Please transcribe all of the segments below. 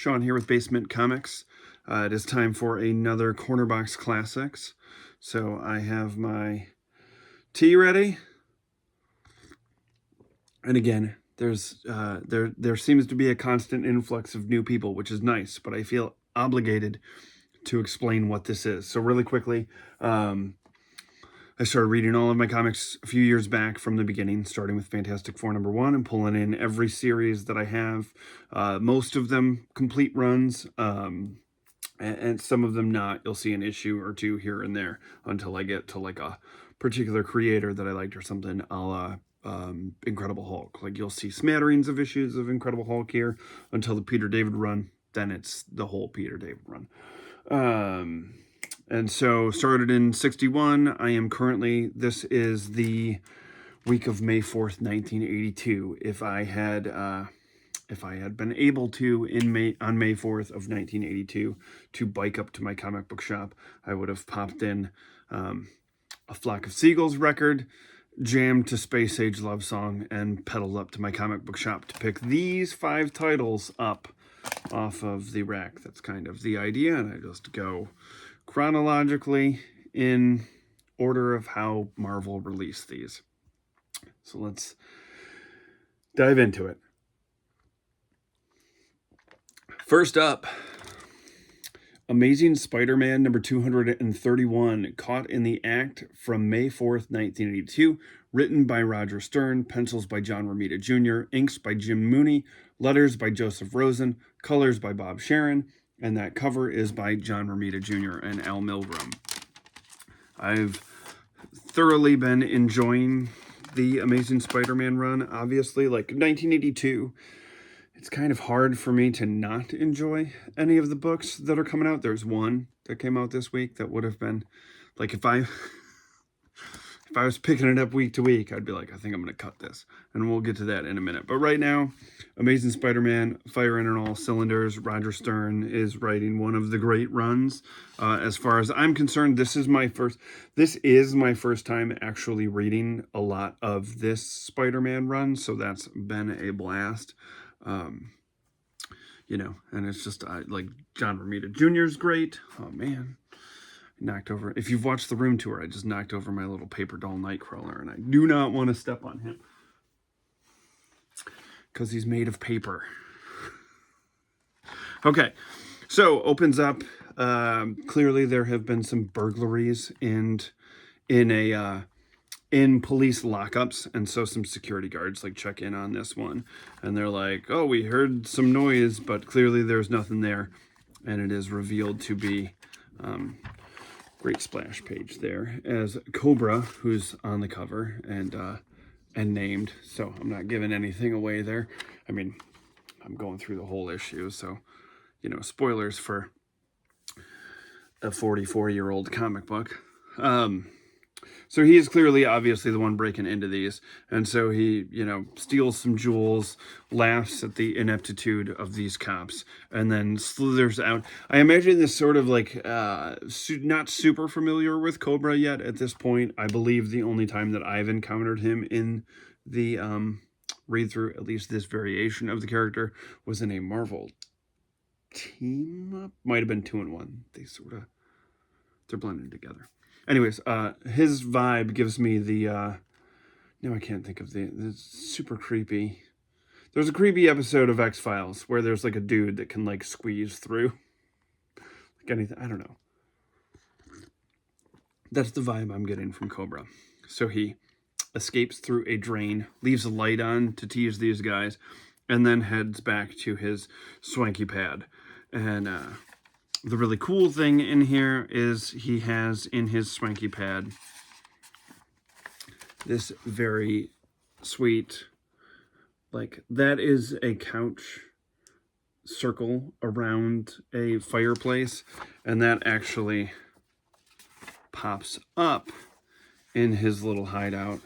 Sean here with BaseMint Comics. It is time for another Corner Box Classics. So I have my tea ready. And again, there seems to be a constant influx of new people, which is nice, but I feel obligated to explain what this is. So really quickly, I started reading all of my comics a few years back from the beginning, starting with Fantastic Four #1 and pulling in every series that I have. Most of them complete runs, and some of them not. You'll see an issue or two here and there until I get to like a particular creator that I liked or something, a la Incredible Hulk. Like you'll see smatterings of issues of Incredible Hulk here until the Peter David run. Then it's the whole Peter David run. And so started in 61. I am currently, this is the week of May 4th, 1982. If I had been able to on May 4th of 1982 to bike up to my comic book shop, I would have popped in A Flock of Seagulls record, jammed to Space Age Love Song, and pedaled up to my comic book shop to pick these 5 titles up off of the rack. That's kind of the idea, and I just go chronologically in order of how Marvel released these. So let's dive into it. First up, Amazing Spider-Man number 231, Caught in the Act, from May 4th, 1982, written by Roger Stern, pencils by John Romita Jr., inks by Jim Mooney, letters by Joseph Rosen, colors by Bob Sharon, and that cover is by John Romita Jr. and Al Milgrom. I've thoroughly been enjoying the Amazing Spider-Man run, obviously. Like 1982, it's kind of hard for me to not enjoy any of the books that are coming out. There's one that came out this week that would have been, like, if I was picking it up week to week, I'd be like, I think I'm going to cut this. And we'll get to that in a minute. But right now, Amazing Spider-Man, firing on all cylinders. Roger Stern is writing one of the great runs. As far as I'm concerned, this is my first time actually reading a lot of this Spider-Man run. So that's been a blast. You know, and it's just, like, John Romita Jr. is great. Oh, man. Knocked over. If you've watched the room tour, I just knocked over my little paper doll Nightcrawler, and I do not want to step on him because he's made of paper. Okay, so opens up. Clearly, there have been some burglaries in police lockups, and so some security guards like check in on this one, and they're like, "Oh, we heard some noise, but clearly there's nothing there," and it is revealed to be. Great splash page there as Cobra, who's on the cover and named. So I'm not giving anything away there. I mean, I'm going through the whole issue, so, you know, spoilers for a 44-year-old comic book. So he is clearly, obviously, the one breaking into these. And so he, you know, steals some jewels, laughs at the ineptitude of these cops, and then slithers out. I imagine this sort of like, not super familiar with Cobra yet at this point. I believe the only time that I've encountered him in the read-through, at least this variation of the character, was in a Marvel team-up. Might have been 2-in-1. They're blended together. Anyways, his vibe gives me the, now I can't think of the super creepy. There's a creepy episode of X-Files where there's like a dude that can like squeeze through. Like anything, I don't know. That's the vibe I'm getting from Cobra. So he escapes through a drain, leaves a light on to tease these guys, and then heads back to his swanky pad. And, the really cool thing in here is he has in his swanky pad this very sweet, like, that is a couch circle around a fireplace, and that actually pops up in his little hideout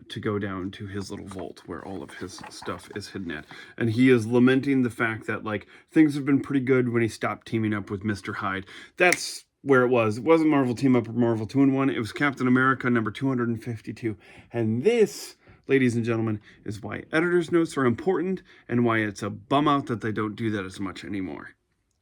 to go down to his little vault where all of his stuff is hidden at. And he is lamenting the fact that, like, things have been pretty good when he stopped teaming up with Mr. Hyde. That's where it was. It wasn't Marvel Team Up or Marvel 2-in-1. It was Captain America number 252. And this ladies and gentlemen, is why editor's notes are important and why it's a bum out that they don't do that as much anymore.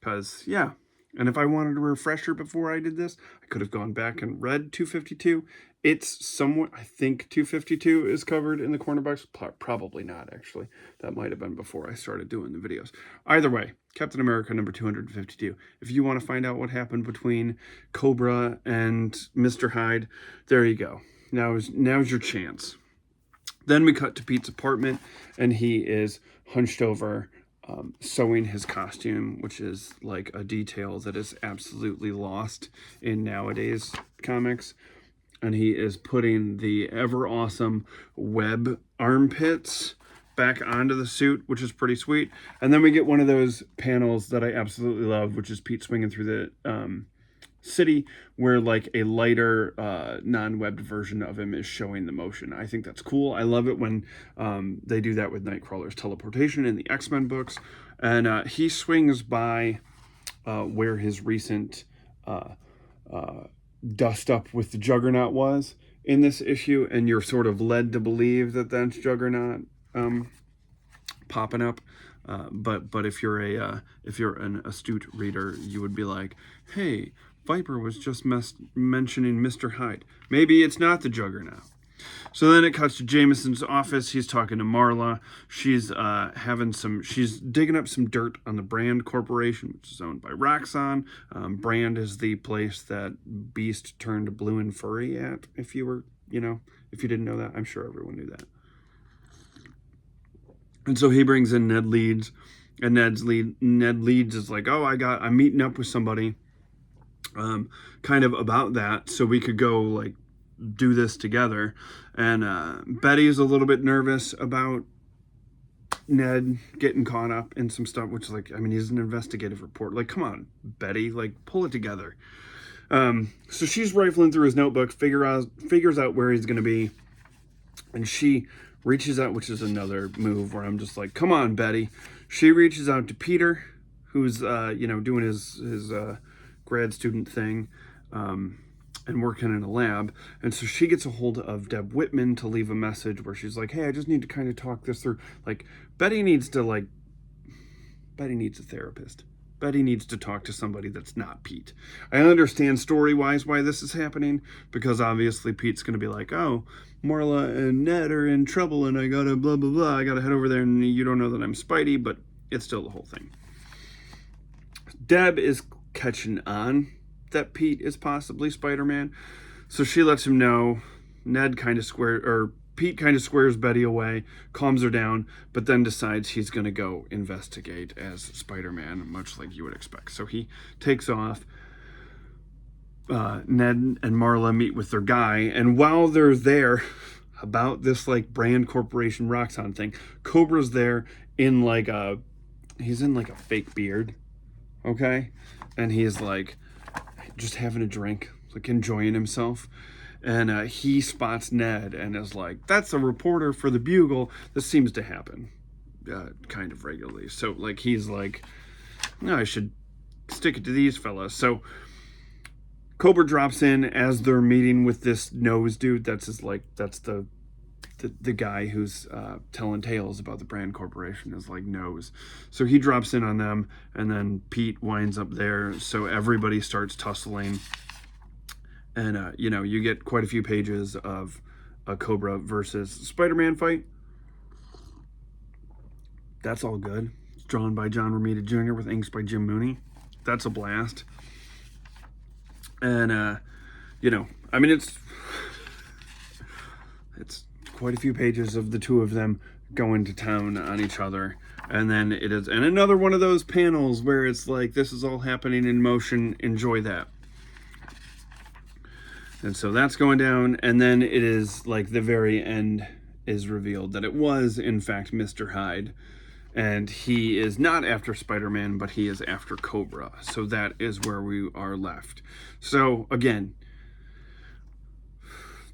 Because, yeah, and if I wanted a refresher before I did this, I could have gone back and read 252. It's somewhat, I think 252 is covered in the corner box. Probably not, actually. That might have been before I started doing the videos. Either way, Captain America number 252. If you want to find out what happened between Cobra and Mr. Hyde, there you go. Now's your chance. Then we cut to Pete's apartment, and he is hunched over, sewing his costume, which is like a detail that is absolutely lost in nowadays comics. And he is putting the ever awesome web armpits back onto the suit, which is pretty sweet. And then we get one of those panels that I absolutely love, which is Pete swinging through the city, where like a lighter non-webbed version of him is showing the motion. I think that's cool. I love it when they do that with Nightcrawler's teleportation in the X-Men books. And he swings by where his recent dust up with the Juggernaut was in this issue, and you're sort of led to believe that that's Juggernaut popping up. But if you're an astute reader, you would be like, hey, Viper was just mentioning Mr. Hyde. Maybe it's not the Juggernaut. So then it cuts to Jameson's office. He's talking to Marla. She's she's digging up some dirt on the Brand Corporation, which is owned by Roxxon. Brand is the place that Beast turned blue and furry at. If you didn't know that, I'm sure everyone knew that. And so he brings in Ned Leeds, and Ned Leeds is like, oh, I'm meeting up with somebody, kind of about that, so we could go like do this together. And Betty is a little bit nervous about Ned getting caught up in some stuff, which is like, I mean, he's an investigative report. Like, come on, Betty, like, pull it together. So she's rifling through his notebook, figures out where he's going to be, and she reaches out, which is another move where I'm just like, come on, Betty. She reaches out to Peter, who's doing his grad student thing, and working in a lab. And so she gets a hold of Deb Whitman to leave a message where she's like, hey, I just need to kind of talk this through. Like, Betty needs a therapist. Betty needs to talk to somebody that's not Pete. I understand story-wise why this is happening, because obviously Pete's going to be like, oh, Marla and Ned are in trouble, and I gotta blah, blah, blah. I gotta head over there, and you don't know that I'm Spidey, but it's still the whole thing. Deb is catching on that Pete is possibly Spider-Man, so she lets him know. Pete kind of squares Betty away, calms her down, but then decides he's going to go investigate as Spider-Man, much like you would expect. So he takes off. Ned and Marla meet with their guy, and while they're there about this like Brand Corporation Roxxon thing, Cobra's there in like he's in like a fake beard, okay? And he's like just having a drink, like enjoying himself. And he spots Ned and is like, that's a reporter for the Bugle. This seems to happen kind of regularly. So like he's like, no, I should stick it to these fellas. So Cobra drops in as they're meeting with this nose dude. That's the guy who's telling tales about the Brand Corporation is like Nose. So he drops in on them, and then Pete winds up there. So everybody starts tussling. And, you get quite a few pages of a Cobra versus Spider-Man fight. That's all good. It's drawn by John Romita Jr. with inks by Jim Mooney. That's a blast. And, I mean, it's quite a few pages of the two of them going to town on each other. And then and another one of those panels where it's like, this is all happening in motion. Enjoy that. And so that's going down, and then it is like the very end is revealed that it was, in fact, Mr. Hyde. And he is not after Spider-Man, but he is after Cobra. So that is where we are left. So, again,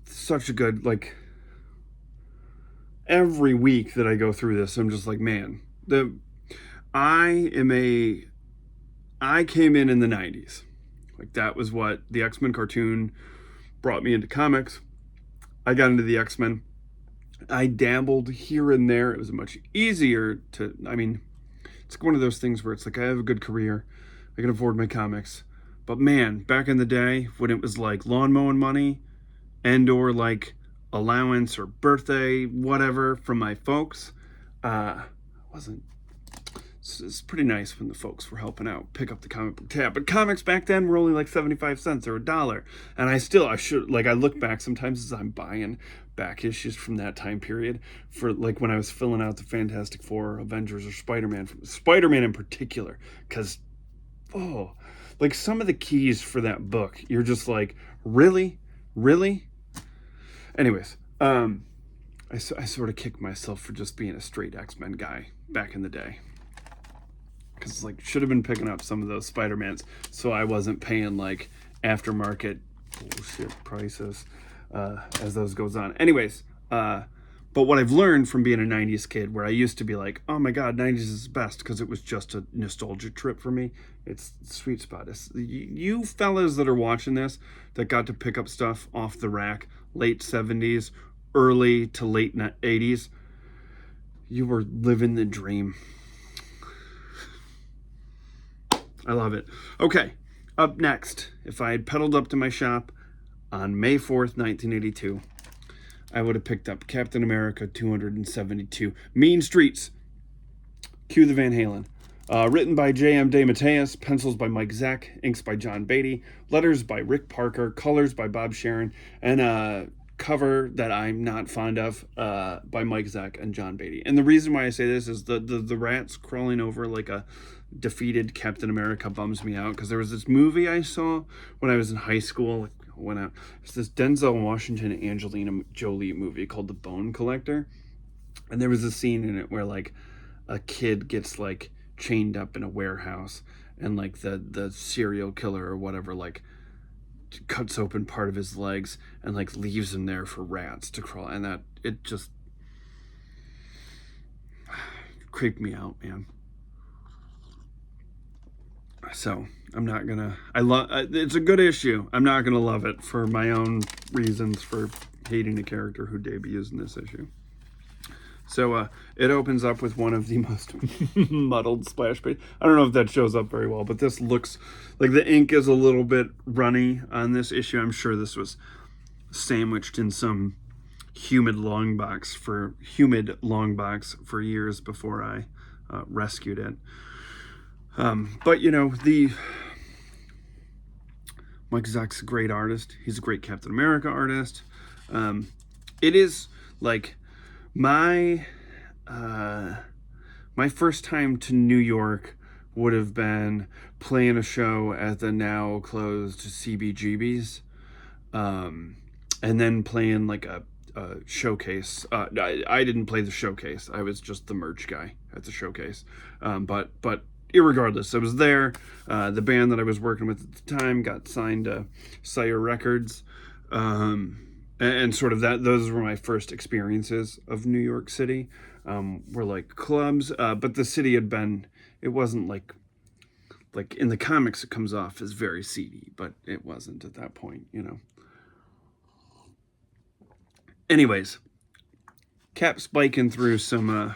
such a good, like, every week that I go through this, I'm just like, man, I came in the 90s. Like, that was what the X-Men cartoon brought me into comics. I got into the X-Men. I dabbled here and there. It was much easier to, I mean, it's one of those things where it's like I have a good career, I can afford my comics. But man, back in the day when it was like lawn mowing money and or like allowance or birthday, whatever from my folks, wasn't it's pretty nice when the folks were helping out pick up the comic book tab. But comics back then were only like 75 cents or $1. And I look back sometimes as I'm buying back issues from that time period for like when I was filling out the Fantastic Four, Avengers, or Spider-Man in particular. Because, like some of the keys for that book, you're just like, really? Really? Anyways, I sort of kick myself for just being a straight X-Men guy back in the day. Because like should have been picking up some of those Spider-Mans so I wasn't paying like aftermarket bullshit prices as those goes on. Anyways, but what I've learned from being a 90s kid, where I used to be like, oh my god, 90s is best because it was just a nostalgia trip for me. It's the sweet spot. You fellas that are watching this that got to pick up stuff off the rack late 70s, early to late 80s, you were living the dream. I love it. Okay, up next, if I had pedaled up to my shop on May 4th, 1982, I would have picked up Captain America 272, Mean Streets. Cue the Van Halen. Written by J.M. DeMatteis, pencils by Mike Zeck, inks by John Beatty, letters by Rick Parker, colors by Bob Sharon, and a cover that I'm not fond of by Mike Zeck and John Beatty. And the reason why I say this is the rats crawling over like a defeated Captain America bums me out, because there was this movie I saw when I was in high school. It's this Denzel Washington and Angelina Jolie movie called The Bone Collector, and there was a scene in it where like a kid gets like chained up in a warehouse, and like the serial killer or whatever like cuts open part of his legs and like leaves him there for rats to crawl, and that it just creeped me out, man. So I'm not gonna, it's a good issue. I'm not gonna love it for my own reasons for hating a character who debuts in this issue. So it opens up with one of the most muddled splash pages. I don't know if that shows up very well, but this looks like the ink is a little bit runny on this issue. I'm sure this was sandwiched in some humid long box for years before I rescued it. But you know, Mike Zeck's a great artist. He's a great Captain America artist. It is like my first time to New York would have been playing a show at the now closed CBGB's, and then playing like a showcase. I didn't play the showcase. I was just the merch guy at the showcase. But irregardless, I was there. The band that I was working with at the time got signed to Sire Records. And sort of those were my first experiences of New York City, were like clubs. But the city it wasn't like in the comics it comes off as very seedy, but it wasn't at that point, you know. Anyways, Cap's biking through some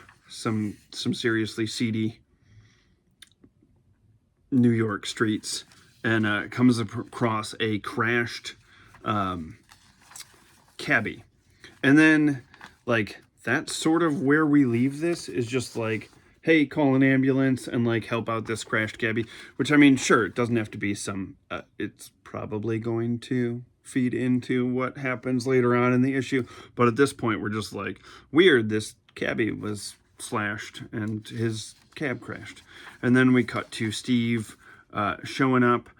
seriously seedy New York streets, and comes across a crashed cabbie. And then like that's sort of where we leave this, is just like, hey, call an ambulance and like help out this crashed cabbie, which I mean, sure, it doesn't have to be some it's probably going to feed into what happens later on in the issue, but at this point we're just like, weird, this cabbie was slashed and his cab crashed. And then we cut to Steve showing up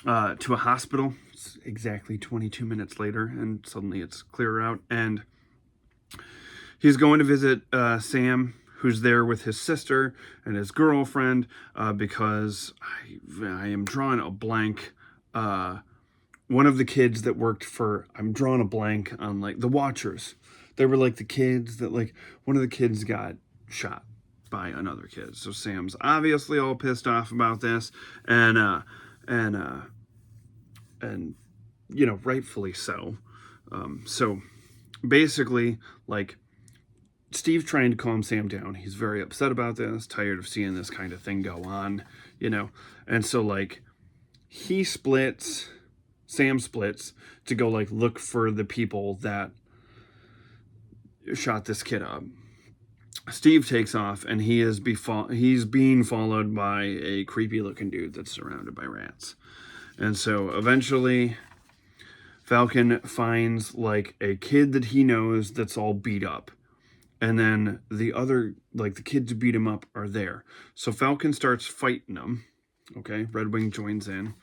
to a hospital. It's exactly 22 minutes later, and suddenly it's clear out, and he's going to visit Sam, who's there with his sister and his girlfriend, because I am drawing a blank. One of the kids that worked for, I'm drawing a blank on like the Watchers. They were like the kids that like, one of the kids got shot by another kid. So Sam's obviously all pissed off about this, and you know, rightfully so. So basically, like, Steve trying to calm Sam down. He's very upset about this, tired of seeing this kind of thing go on, and so, like, Sam splits to go, like, look for the people that shot this kid up. Steve takes off, and he's being followed by a creepy looking dude that's surrounded by rats. And so eventually Falcon finds, like, a kid that he knows that's all beat up. And then the other, like, the kids who beat him up are there. So Falcon starts fighting them. Okay, Red Wing joins in.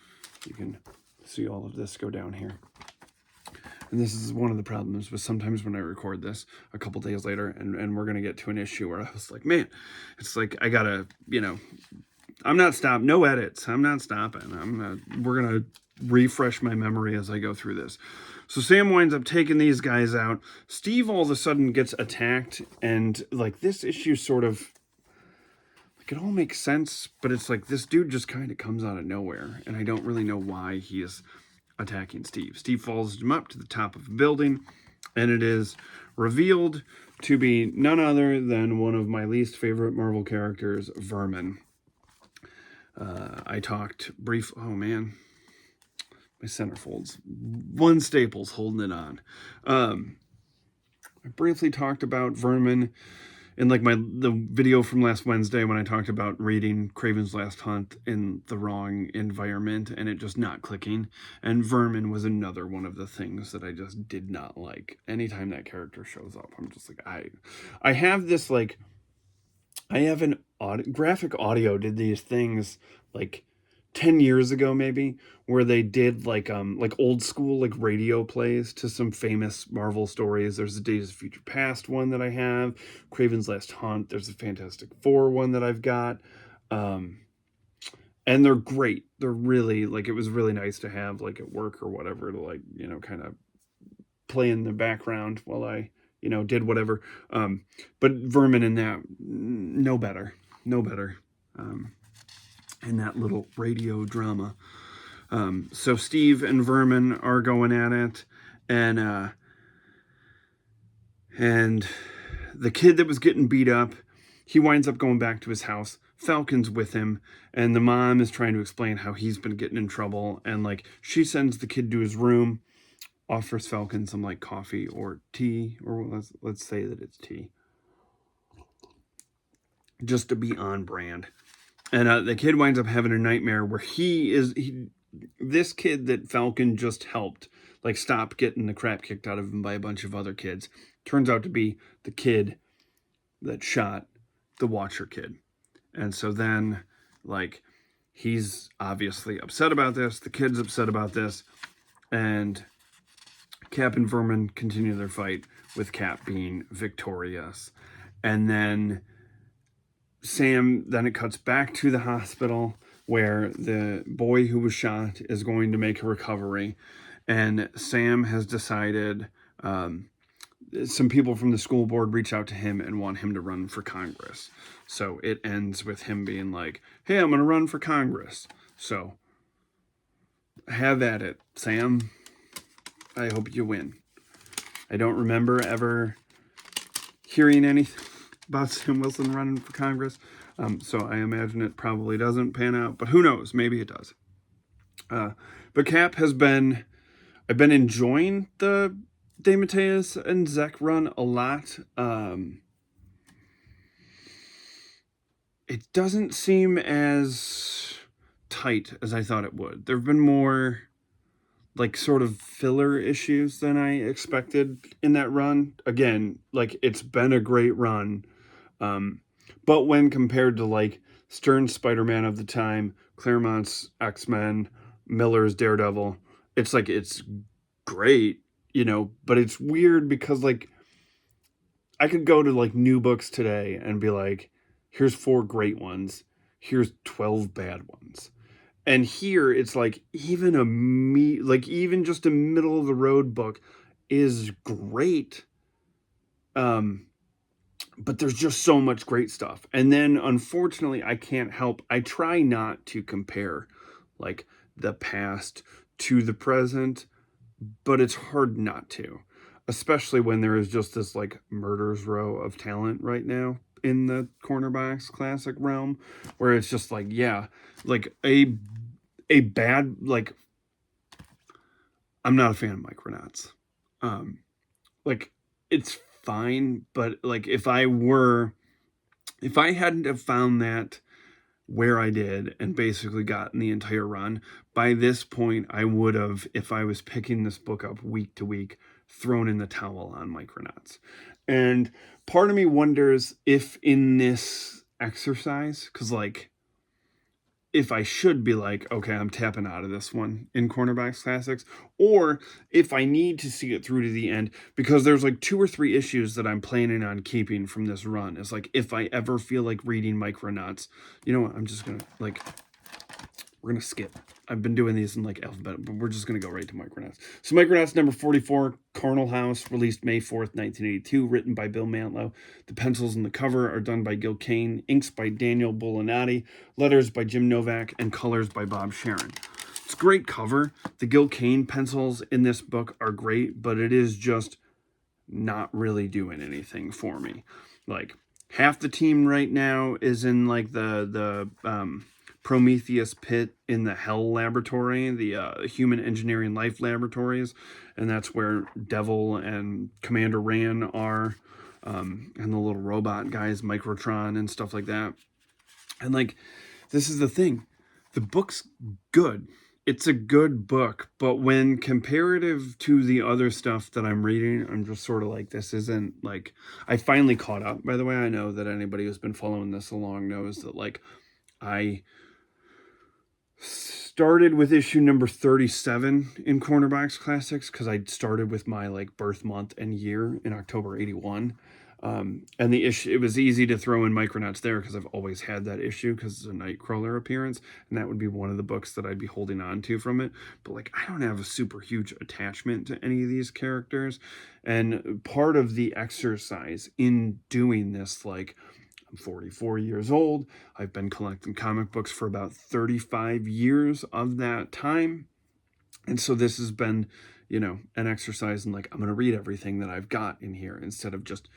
You can see all of this go down here. And this is one of the problems with sometimes when I record this a couple days later, and we're going to get to an issue where I was like, man, it's like I got to, I'm not stopping. No edits. I'm not stopping. We're going to refresh my memory as I go through this. So Sam winds up taking these guys out. Steve all of a sudden gets attacked, and, like, this issue sort of, like, it all makes sense, but it's like this dude just kind of comes out of nowhere, and I don't really know why he is attacking Steve. Steve follows him up to the top of a building, and it is revealed to be none other than one of my least favorite Marvel characters, Vermin. I talked oh man, my centerfolds, one staple's holding it on. I briefly talked about Vermin in, like, the video from last Wednesday when I talked about reading Kraven's Last Hunt in the wrong environment and it just not clicking. And Vermin was another one of the things that I just did not like. Anytime that character shows up, I'm just like, I have this, like, I have an graphic audio did these things, like, 10 years ago maybe, where they did, like old school, like, radio plays to some famous Marvel stories. There's the Days of Future Past one that I have, Kraven's Last Hunt, there's a Fantastic Four one that I've got, and they're great. They're really, like, it was really nice to have, like, at work or whatever, to, like, kind of play in the background while I did whatever. But Vermin in that, no better in that little radio drama. So Steve and Vermin are going at it, and the kid that was getting beat up, he winds up going back to his house. Falcon's with him, and the mom is trying to explain how he's been getting in trouble, and, like, she sends the kid to his room, offers Falcon some, like, coffee or tea, or let's say that it's tea, just to be on brand. And the kid winds up having a nightmare where this kid that Falcon just helped, like, stop getting the crap kicked out of him by a bunch of other kids, turns out to be the kid that shot the Watcher kid. And so then, like, he's obviously upset about this, the kid's upset about this, and Cap and Vermin continue their fight, with Cap being victorious. And then it cuts back to the hospital where the boy who was shot is going to make a recovery, and Sam has decided, some people from the school board reach out to him and want him to run for Congress. So it ends with him being like, hey, I'm going to run for Congress. So have at it, Sam. I hope you win. I don't remember ever hearing anything about Sam Wilson running for Congress. So I imagine it probably doesn't pan out, but who knows? Maybe it does. But Cap I've been enjoying the DeMatteis and Zek run a lot. It doesn't seem as tight as I thought it would. There have been more, like, sort of filler issues than I expected in that run. Again, like, it's been a great run. But when compared to, like, Stern's Spider-Man of the time, Claremont's X-Men, Miller's Daredevil, it's like, it's great, but it's weird because, like, I could go to, like, New Books today and be like, here's 4 great ones, here's 12 bad ones. And here it's like, even just a middle of the road book is great. But there's just so much great stuff. And then, unfortunately, I can't help. I try not to compare, like, the past to the present, but it's hard not to. especially when there is just this like murder's row of talent right now in the cornerbacks classic realm, where it's just like, yeah, like a bad, like, I'm not a fan of Micronauts. Like, it's fine, but like if I hadn't have found that where I did and basically gotten the entire run, by this point I would have, if I was picking this book up week to week, thrown in the towel on Micronauts. And part of me wonders if in this exercise, because like if I should be like, okay, I'm tapping out of this one in Cornerbacks Classics, or if I need to see it through to the end, because there's like 2 or 3 issues that I'm planning on keeping from this run. It's like, if I ever feel like reading Micronauts, you know what, I'm just gonna, like, we're gonna skip. I've been doing these in like alphabet, but we're just gonna go right to Micronauts. So Micronauts number 44, Carnal House, released May 4th, 1982, written by Bill Mantlo. The pencils in the cover are done by Gil Kane, inks by Daniel Bolinati, letters by Jim Novak, and colors by Bob Sharon. It's a great cover. The Gil Kane pencils in this book are great, but it is just not really doing anything for me. Like, half the team right now is in like the Prometheus pit in the Hell Laboratory, the Human Engineering Life Laboratories, and that's where Devil and Commander Ran are, and the little robot guys, Microtron and stuff like that. And like, this is the thing, the book's good. It's a good book, but when comparative to the other stuff that I'm reading, I'm just sort of like, this isn't like, I finally caught up. By the way, I know that anybody who's been following this along knows that like I started with issue number 37 in Cornerbacks Classics because I started with my like birth month and year in October 81. And the issue, it was easy to throw in Micronauts there because I've always had that issue because it's a Nightcrawler appearance, and that would be one of the books that I'd be holding on to from it. But like, I don't have a super huge attachment to any of these characters, and part of the exercise in doing this, like, I'm 44 years old. I've been collecting comic books for about 35 years of that time. And so this has been, you know, an exercise in like, I'm going to read everything that I've got in here instead of just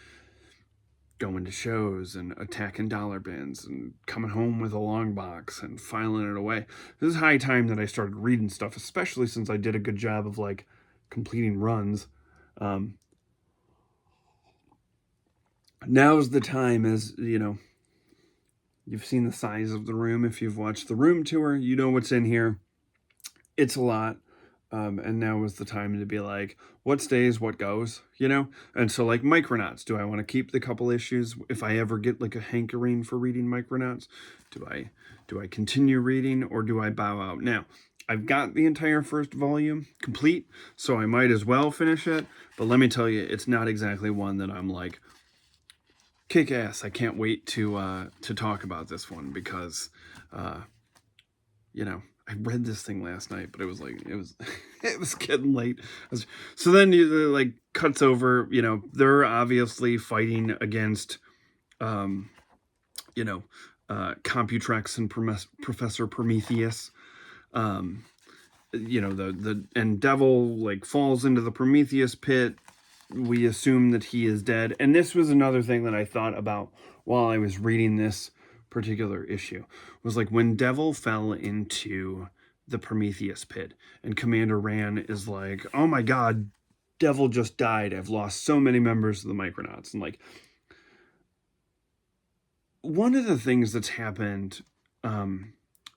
going to shows and attacking dollar bins and coming home with a long box and filing it away. This is high time that I started reading stuff, especially since I did a good job of like completing runs. Now's the time, as you know, you've seen the size of the room. If you've watched the room tour, you know what's in here. It's a lot. And now is the time to be like, what stays, what goes, you know? And so like Micronauts, do I want to keep the couple issues if I ever get like a hankering for reading Micronauts? Do I continue reading, or do I bow out? Now, I've got the entire first volume complete, so I might as well finish it. But let me tell you, it's not exactly one that I'm like, kick ass, I can't wait to talk about this one, because you know, I read this thing last night, but it was like, it was getting late. So then it like cuts over, you know, they're obviously fighting against you know, Computrex and Professor Prometheus. You know, and Devil like falls into the Prometheus pit. We assume that he is dead. And this was another thing that I thought about while I was reading this particular issue, was like when Devil fell into the Prometheus pit and Commander Ran is like, oh my god, Devil just died. I've lost so many members of the Micronauts. And like, one of the things that's happened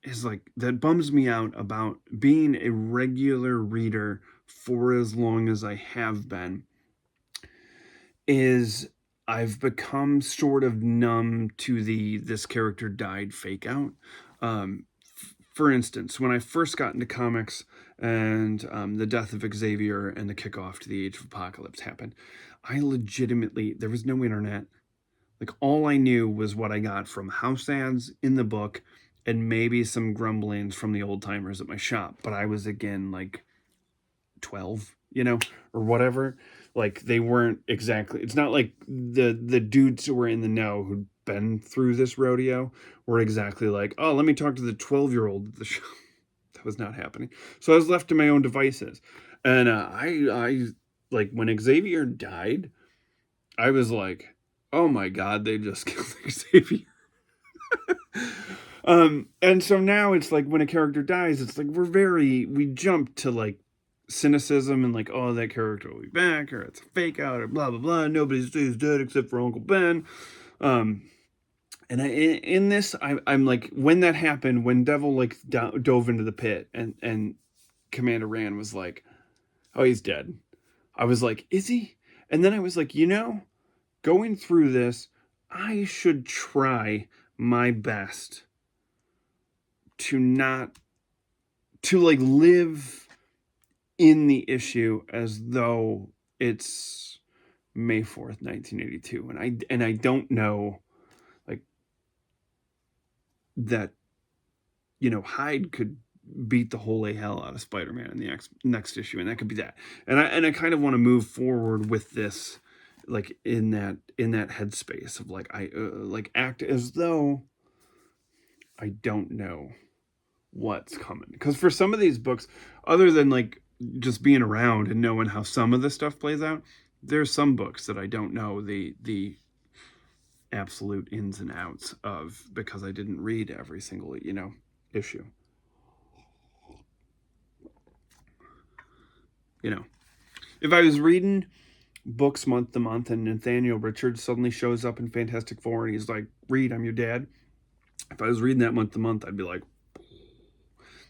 is like, that bums me out about being a regular reader for as long as I have been, is I've become sort of numb to this character died fake out. For instance, when I first got into comics and the death of Xavier and the kickoff to the Age of Apocalypse happened, I legitimately, there was no internet. Like, all I knew was what I got from house ads in the book and maybe some grumblings from the old timers at my shop. But I was, again, like 12, you know, or whatever. Like, they weren't exactly, it's not like the dudes who were in the know who'd been through this rodeo were exactly like, oh, let me talk to the 12-year-old at the show. That was not happening. So I was left to my own devices. And I like when Xavier died, I was like, oh my God, they just killed Xavier. And so now it's like when a character dies, it's like we jump to like cynicism and like, oh, that character will be back, or it's a fake out, or blah blah blah. Nobody's dead except for Uncle Ben. And in this, I'm like, when that happened, when Devil like dove into the pit, and Commander Rand was like, oh, he's dead. I was like, is he? And then I was like, going through this, I should try my best to live in the issue as though it's May 4th, 1982. And I don't know, like, that, Hyde could beat the holy hell out of Spider-Man in the next issue, and that could be that. And I kind of want to move forward with this, like, in that headspace of like, I act as though I don't know what's coming, because for some of these books, other than like just being around and knowing how some of the stuff plays out, there's some books that I don't know the absolute ins and outs of, because I didn't read every single issue. If I was reading books month to month and Nathaniel Richards suddenly shows up in Fantastic Four and he's like, Reed, I'm your dad. If I was reading that month to month, I'd be like,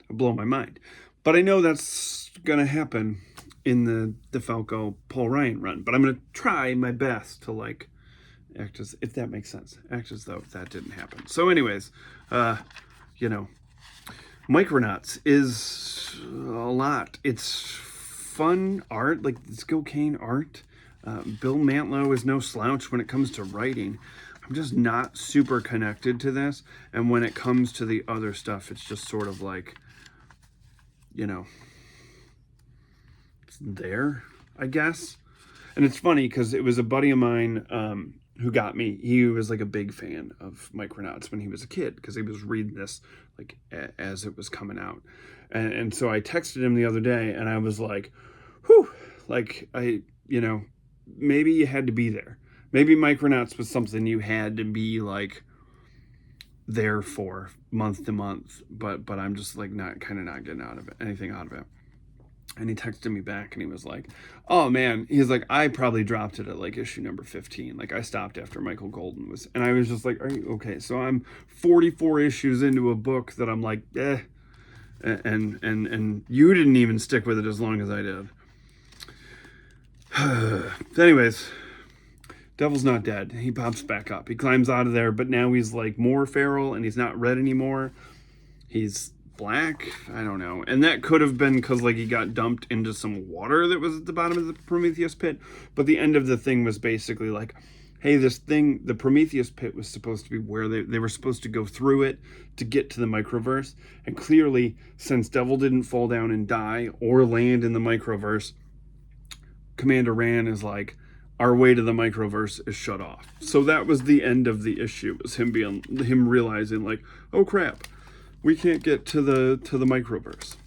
it'd blow my mind. But I know that's going to happen in the DeFalco Paul Ryan run. But I'm going to try my best to like act as, if that makes sense, act as though that didn't happen. So anyways, Micronauts is a lot. It's fun art, like it's cocaine art. Bill Mantlo is no slouch when it comes to writing. I'm just not super connected to this. And when it comes to the other stuff, it's just sort of like, it's there, I guess. And it's funny because it was a buddy of mine who got me. He was like a big fan of Micronauts when he was a kid, because he was reading this like as it was coming out. And so I texted him the other day and I was like, whew, like maybe you had to be there. Maybe Micronauts was something you had to be like there for month to month, but I'm just like not getting anything out of it. And he texted me back and he was like, oh man, he's like, I probably dropped it at like issue number 15. Like I stopped after Michael Golden was, and I was just like, are you okay? So I'm 44 issues into a book that I'm like, and you didn't even stick with it as long as I did. Anyways, Devil's not dead. He pops back up. He climbs out of there, but now he's like more feral and he's not red anymore. He's black. I don't know. And that could have been because like he got dumped into some water that was at the bottom of the Prometheus pit. But the end of the thing was basically like, hey, the Prometheus pit was supposed to be where they were supposed to go through it to get to the microverse. And clearly, since Devil didn't fall down and die or land in the microverse, Commander Rand is like, our way to the microverse is shut off. So that was the end of the issue, was him realizing like, oh crap, we can't get to the microverse.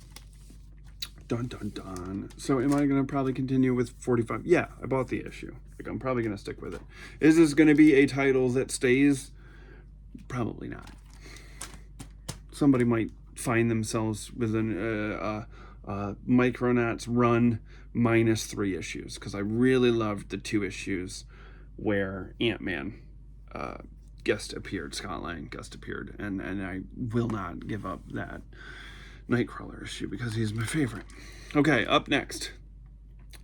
Dun dun dun. So am I gonna probably continue with 45? Yeah, I bought the issue. Like I'm probably gonna stick with it. Is this gonna be a title that stays? Probably not. Somebody might find themselves with an Micronauts run -3 issues, because I really loved the 2 issues where Ant-Man guest appeared, Scott Lang guest appeared, and I will not give up that Nightcrawler issue because he's my favorite. Okay, up next,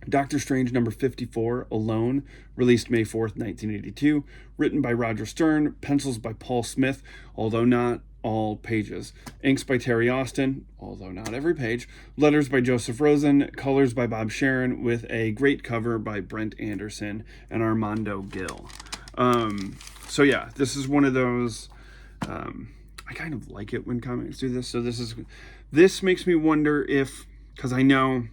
Doctor Strange number 54, Alone, released May 4th, 1982, written by Roger Stern, pencils by Paul Smith, although not all pages, inks by Terry Austin, although not every page, letters by Joseph Rosen, colors by Bob Sharon, with a great cover by Brent Anderson and Armando Gil. So yeah, this is one of those, I kind of like it when comics do this. So this makes me wonder if, because I know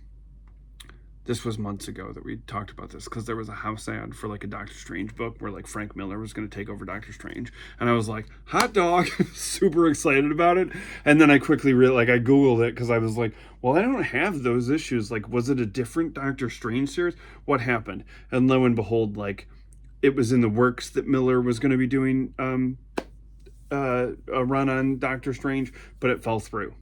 this was months ago that we talked about this, because there was a house ad for like a Doctor Strange book where like Frank Miller was going to take over Doctor Strange, and I was like, hot dog, super excited about it. And then I quickly I Googled it, because I was like, well, I don't have those issues. Like, was it a different Doctor Strange series? What happened? And lo and behold, like, it was in the works that Miller was going to be doing a run on Doctor Strange, but it fell through.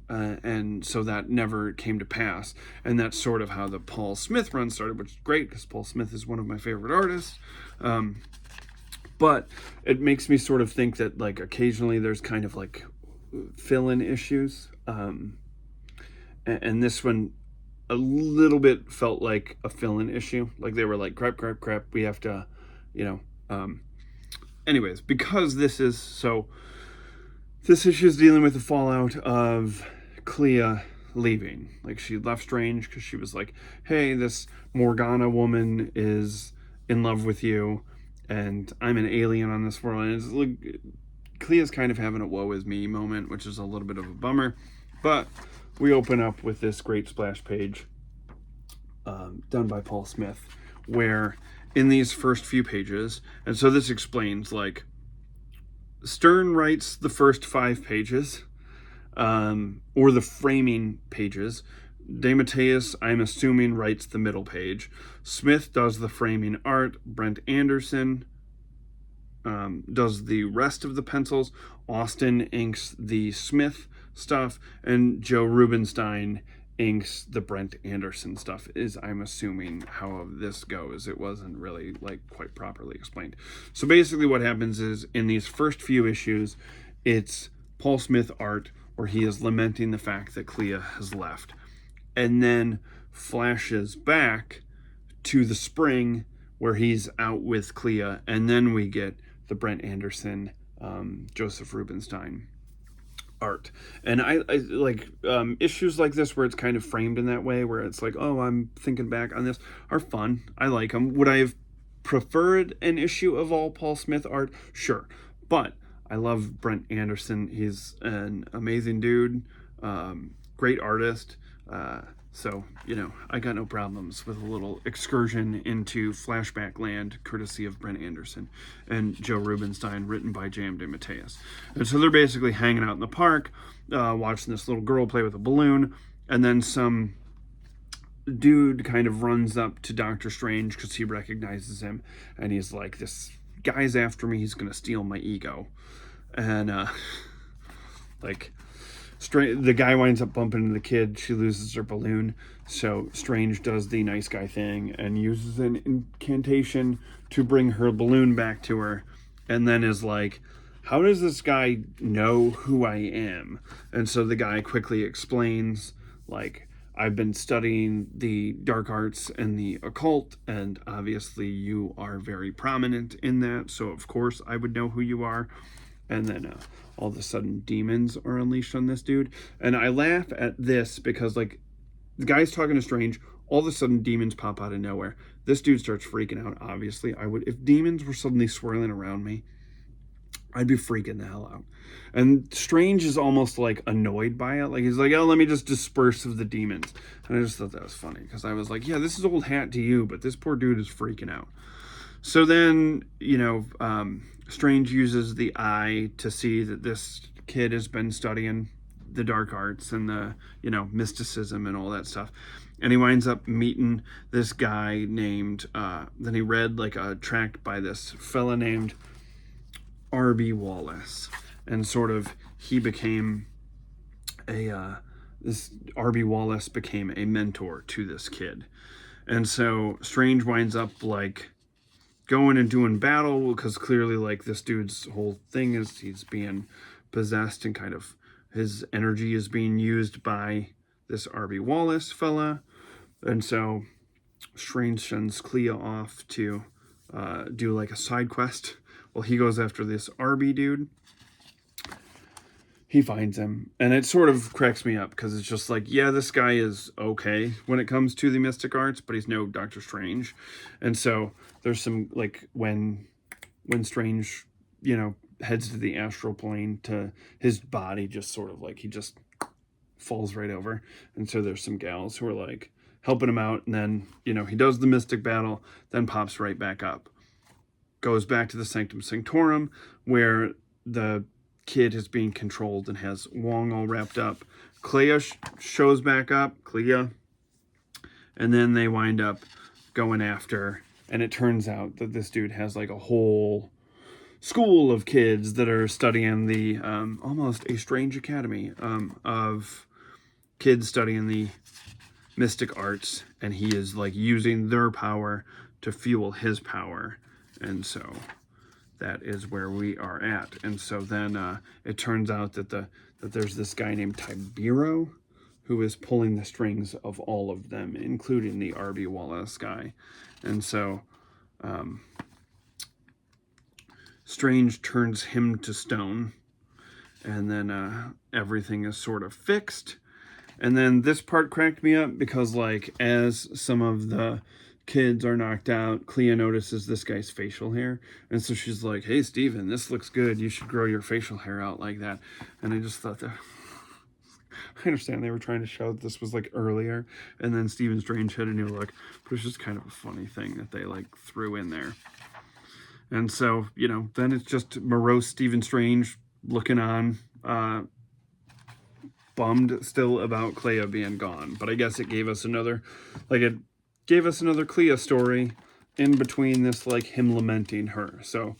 And so that never came to pass. And that's sort of how the Paul Smith run started, which is great, because Paul Smith is one of my favorite artists. But it makes me sort of think that, like, occasionally there's kind of like fill-in issues. And this one a little bit felt like a fill-in issue. Like, they were like, crap, we have to, anyways, because this issue is dealing with the fallout of Clea leaving. Like, she left Strange because she was like, hey, this Morgana woman is in love with you, and I'm an alien on this world. And it's like, Clea's kind of having a woe is me moment, which is a little bit of a bummer. But we open up with this great splash page done by Paul Smith, where in these first few pages, and so this explains, like, Stern writes the first 5 pages, or the framing pages. DeMatteis, I'm assuming, writes the middle page. Smith does the framing art. Brent Anderson does the rest of the pencils. Austin inks the Smith stuff, and Joe Rubinstein inks the Brent Anderson stuff, is, I'm assuming, how this goes. It wasn't really, like, quite properly explained. So basically what happens is, in these first few issues, it's Paul Smith art where he is lamenting the fact that Clea has left, and then flashes back to the spring where he's out with Clea, and then we get the Brent Anderson, Joseph Rubinstein art. And I like issues like this where it's kind of framed in that way, where it's like, oh, I'm thinking back on this, are fun. I like them. Would I have preferred an issue of all Paul Smith art? Sure. But I love Brent Anderson. He's an amazing dude, great artist. So, I got no problems with a little excursion into flashback land, courtesy of Brent Anderson and Joe Rubinstein, written by J.M. DeMatteis. And so they're basically hanging out in the park, watching this little girl play with a balloon, and then some dude kind of runs up to Doctor Strange because he recognizes him, and he's like, this guy's after me, he's going to steal my ego. And, the guy winds up bumping into the kid. She loses her balloon. So Strange does the nice guy thing and uses an incantation to bring her balloon back to her. And then is like, how does this guy know who I am? And so the guy quickly explains, like, I've been studying the dark arts and the occult, and obviously you are very prominent in that. So of course I would know who you are. And then all of a sudden demons are unleashed on this dude. And I laugh at this because, like, the guy's talking to Strange, all of a sudden demons pop out of nowhere. This dude starts freaking out, obviously. If demons were suddenly swirling around me, I'd be freaking the hell out. And Strange is almost, like, annoyed by it. Like, he's like, oh, let me just disperse of the demons. And I just thought that was funny, because I was like, yeah, this is old hat to you, but this poor dude is freaking out. So then, Strange uses the eye to see that this kid has been studying the dark arts and the, mysticism and all that stuff. And he winds up meeting this guy named, then he read, like, a tract by this fella named R.B. Wallace. And sort of, he became this R.B. Wallace became a mentor to this kid. And so Strange winds up, like, going and doing battle, because clearly, like, this dude's whole thing is he's being possessed, and kind of his energy is being used by this R.B. Wallace fella. And so Strange sends Clea off to do, like, a side quest. Well, he goes after this R.B. dude. He finds him, and it sort of cracks me up, because it's just like, yeah, this guy is okay when it comes to the mystic arts, but he's no Doctor Strange. And so there's some, like, when Strange, heads to the astral plane, to his body just sort of, like, he just falls right over. And so there's some gals who are like, helping him out, and then, you know, he does the mystic battle, then pops right back up. Goes back to the Sanctum Sanctorum, where the kid is being controlled and has Wong all wrapped up. Clea shows back up, Clea, and then they wind up going after, and it turns out that this dude has like a whole school of kids that are studying the, almost a strange academy, of kids studying the mystic arts, and he is like using their power to fuel his power. And so that is where we are at. And so then it turns out that that there's this guy named Tibero who is pulling the strings of all of them, including the R.B. Wallace guy. And so Strange turns him to stone, and then everything is sort of fixed. And then this part cracked me up because, like, as some of the kids are knocked out, Clea notices this guy's facial hair. And so she's like, hey, Steven, this looks good. You should grow your facial hair out like that. And I just thought that... I understand they were trying to show that this was, like, earlier. And then Stephen Strange had a new look. But it's just kind of a funny thing that they, like, threw in there. And so, you know, then it's just morose Stephen Strange looking on... bummed still about Clea being gone, but I guess it gave us another, Clea story in between this, like, him lamenting her. So,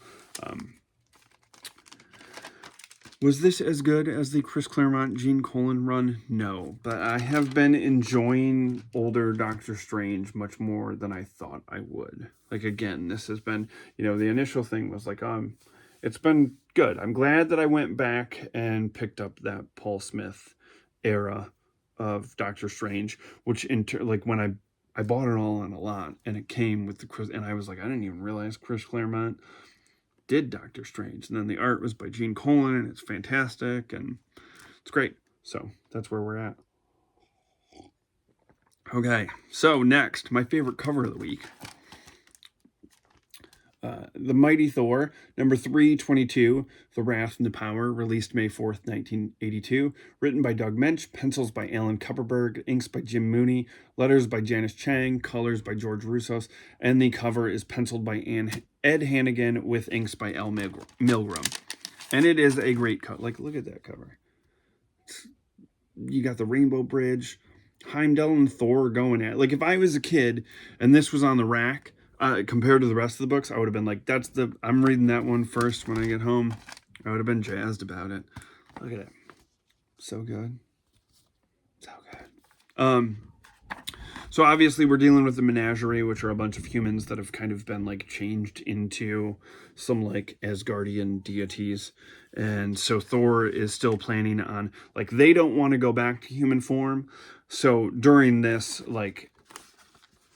was this as good as the Chris Claremont Gene Colan run? No, but I have been enjoying older Doctor Strange much more than I thought I would. Like, again, this has been, you know, the initial thing was like, it's been good. I'm glad that I went back and picked up that Paul Smith era of Doctor Strange, which like when I bought it all on a lot, and it came with the Chris, and I was like, I didn't even realize Chris Claremont did Doctor Strange. And then the art was by Gene Colan, and it's fantastic, and it's great. So that's where we're at. Okay, so next, my favorite cover of the week. The Mighty Thor, number 322, The Wrath and the Power, released May 4th, 1982. Written by Doug Mensch, pencils by Alan Kupperberg, inks by Jim Mooney, letters by Janice Chang, colors by George Roussos, and the cover is penciled by Ed Hannigan with inks by Al Milgrom. And it is a great cover. Like, look at that cover. You got the Rainbow Bridge, Heimdall and Thor going at it. Like, if I was a kid and this was on the rack, compared to the rest of the books, I would have been like, I'm reading that one first when I get home. I would have been jazzed about it. Look at it. So good. So good. So obviously we're dealing with the menagerie, which are a bunch of humans that have kind of been, like, changed into some, like, Asgardian deities. And so Thor is still planning on, like, they don't want to go back to human form. So during this, like,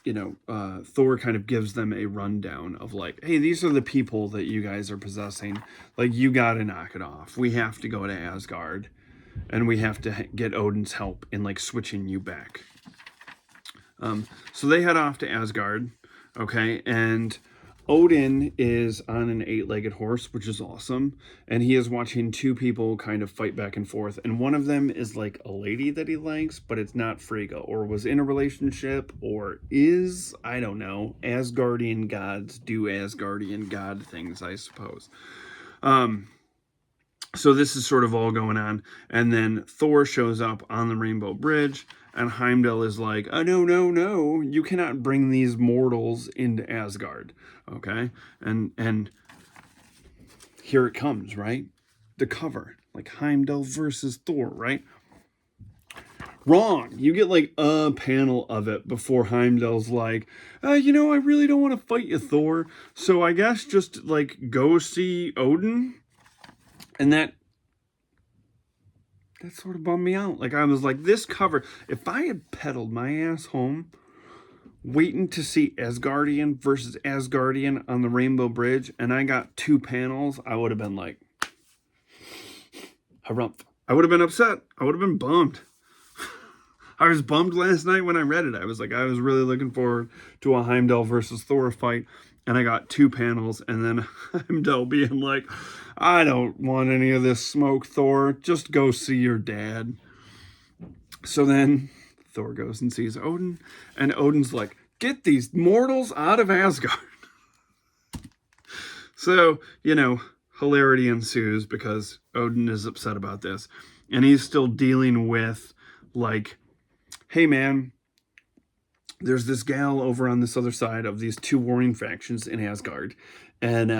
you know, Thor kind of gives them a rundown of, like, hey, these are the people that you guys are possessing. Like, you got to knock it off. We have to go to Asgard, and we have to get Odin's help in, like, switching you back. So they head off to Asgard, okay, and Odin is on an 8-legged horse, which is awesome, and he is watching two people kind of fight back and forth, and one of them is, like, a lady that he likes, but it's not Frigga, or was in a relationship, or is, I don't know. Asgardian gods do Asgardian god things, I suppose. So this is sort of all going on, and then Thor shows up on the Rainbow Bridge, and Heimdall is like, oh, no, you cannot bring these mortals into Asgard, okay? And here it comes, right? The cover, like Heimdall versus Thor, right? Wrong. You get, like, a panel of it before Heimdall's like, you know, I really don't want to fight you, Thor, so I guess just, like, go see Odin. And that sort of bummed me out. Like, I was like, this cover, if I had pedaled my ass home waiting to see Asgardian versus Asgardian on the Rainbow Bridge, and I got two panels, I would have been like, harumph. I would have been upset. I would have been bummed. I was bummed last night when I read it. I was like, I was really looking forward to a Heimdall versus Thor fight, and I got two panels, and then Heimdall being like, I don't want any of this smoke, Thor. Just go see your dad. So then Thor goes and sees Odin, and Odin's like, get these mortals out of Asgard. So, you know, hilarity ensues because Odin is upset about this. And he's still dealing with, like, hey, man, there's this gal over on this other side of these two warring factions in Asgard. And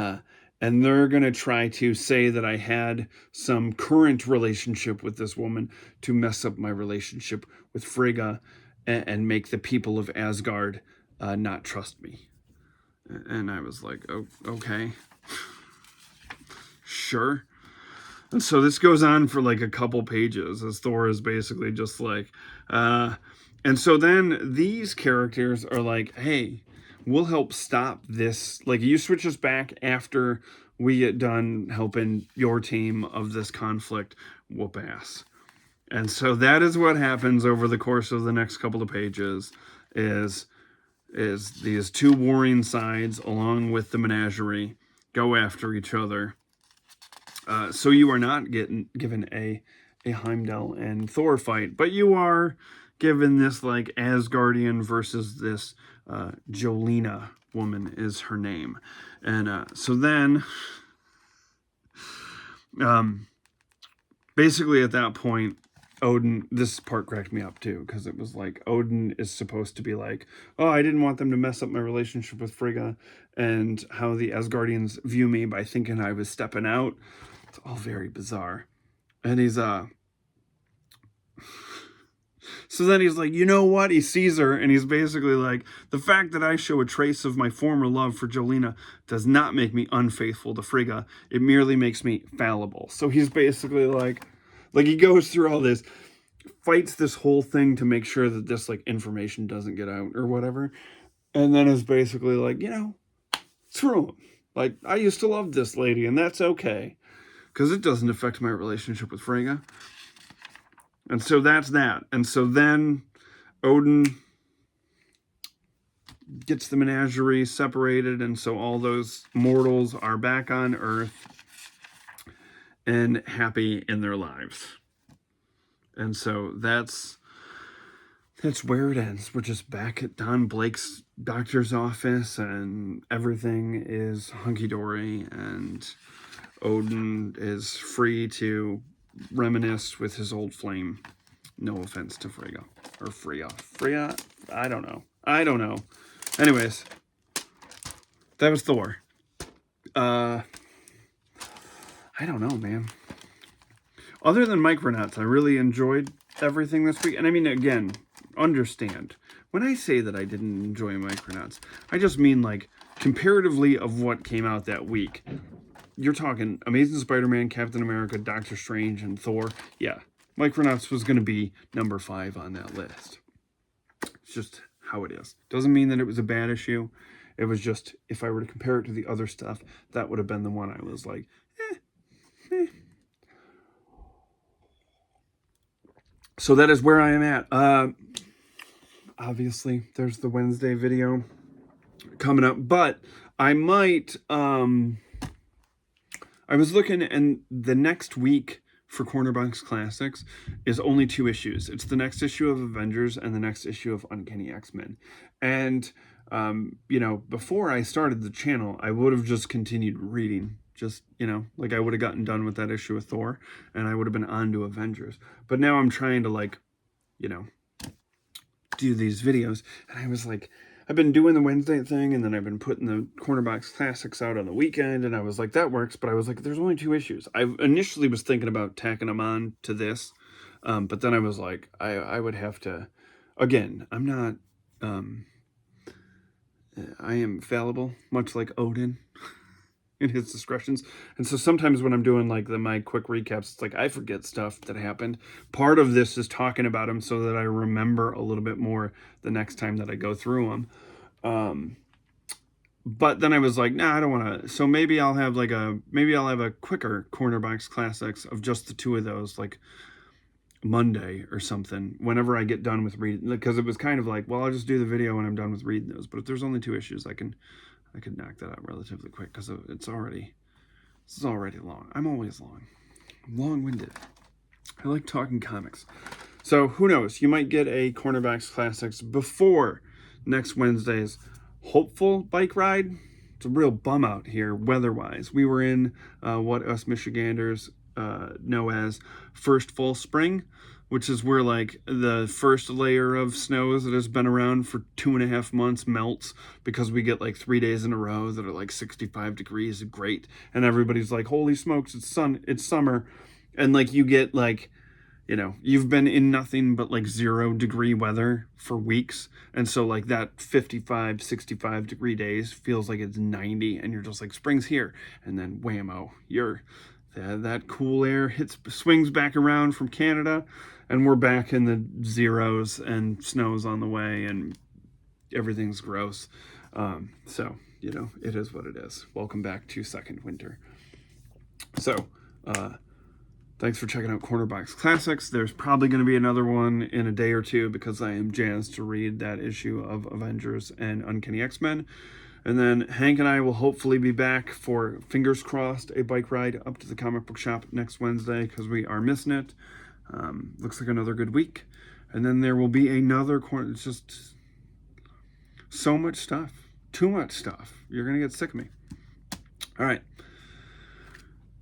they're going to try to say that I had some current relationship with this woman to mess up my relationship with Frigga and make the people of Asgard not trust me. And I was like, oh, okay. Sure. And so this goes on for like a couple pages as Thor is basically just like, and so then these characters are like, hey, we'll help stop this. Like, you switch us back after we get done helping your team of this conflict whoop ass. And so that is what happens over the course of the next couple of pages is these two warring sides along with the menagerie go after each other. So you are not given a Heimdall and Thor fight, but you are given this like Asgardian versus this Jolena woman is her name. And so then basically at that point, Odin, this part cracked me up too, because it was like Odin is supposed to be like, oh, I didn't want them to mess up my relationship with Frigga and how the Asgardians view me by thinking I was stepping out. It's all very bizarre. And he's so then he's like, you know what? He sees her and he's basically like, the fact that I show a trace of my former love for Jolena does not make me unfaithful to Frigga. It merely makes me fallible. So he's basically like he goes through all this, fights this whole thing to make sure that this like information doesn't get out or whatever. And then is basically like, you know, screw him. Like, I used to love this lady and that's okay, because it doesn't affect my relationship with Frigga. And so that's that. And so then Odin gets the menagerie separated. And so all those mortals are back on Earth and happy in their lives. And so that's where it ends. We're just back at Don Blake's doctor's office and everything is hunky-dory and Odin is free to reminisce with his old flame. No offense to Frigga. Or Freya? I don't know. Anyways, that was Thor. I don't know, man. Other than Micronauts, I really enjoyed everything this week. And I mean, again, understand, when I say that I didn't enjoy Micronauts, I just mean like comparatively of what came out that week. You're talking Amazing Spider-Man, Captain America, Doctor Strange, and Thor. Yeah, Micronauts was going to be number 5 on that list. It's just how it is. Doesn't mean that it was a bad issue. It was just, if I were to compare it to the other stuff, that would have been the one I was like, eh. So that is where I am at. Obviously, there's the Wednesday video coming up, but I might, I was looking, and the next week for Cornerbox Classics is only 2 issues. It's the next issue of Avengers and the next issue of Uncanny X-Men. And, you know, before I started the channel, I would have just continued reading. Just, you know, like I would have gotten done with that issue of Thor and I would have been on to Avengers. But now I'm trying to, like, you know, do these videos. And I was like, I've been doing the Wednesday thing and then I've been putting the Cornerbox Classics out on the weekend. And I was like, that works. But I was like, there's only 2 issues. I initially was thinking about tacking them on to this. But then I was like, I would have to, again, I'm not, I am fallible, much like Odin. In his discretions. And so sometimes when I'm doing like my quick recaps, it's like I forget stuff that happened. Part of this is talking about them so that I remember a little bit more the next time that I go through them. But then I was like, nah, I don't want to. So maybe I'll have a quicker Cornerbox Classics of just the 2 of those, like Monday or something, whenever I get done with reading, because it was kind of like, well, I'll just do the video when I'm done with reading those. But if there's only 2 issues, I could knock that out relatively quick because this is already long. I'm always long. I'm long-winded. I like talking comics. So who knows? You might get a Cornerbacks Classics before next Wednesday's hopeful bike ride. It's a real bum out here weather-wise. We were in what us Michiganders know as first full spring, which is where like the first layer of snows that has been around for 2.5 months melts, because we get like 3 days in a row that are like 65 degrees, great, and everybody's like, holy smokes, it's summer. And like you get like, you know, you've been in nothing but like 0-degree weather for weeks. And so like that 55, 65 degree days feels like it's 90, and you're just like, spring's here. And then whammo, that cool air swings back around from Canada, and we're back in the zeros, and snow's on the way, and everything's gross. So, you know, it is what it is. Welcome back to second winter. So, thanks for checking out Cornerbacks Classics. There's probably going to be another one in a day or two, because I am jazzed to read that issue of Avengers and Uncanny X-Men. And then Hank and I will hopefully be back for, fingers crossed, a bike ride up to the comic book shop next Wednesday, because we are missing it. Looks like another good week. And then there will be another corner. It's just so much stuff. Too much stuff. You're going to get sick of me. All right.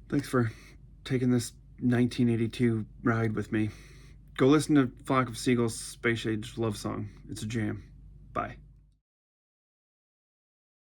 Thanks for taking this 1982 ride with me. Go listen to Flock of Seagulls' Space Age love song. It's a jam. Bye.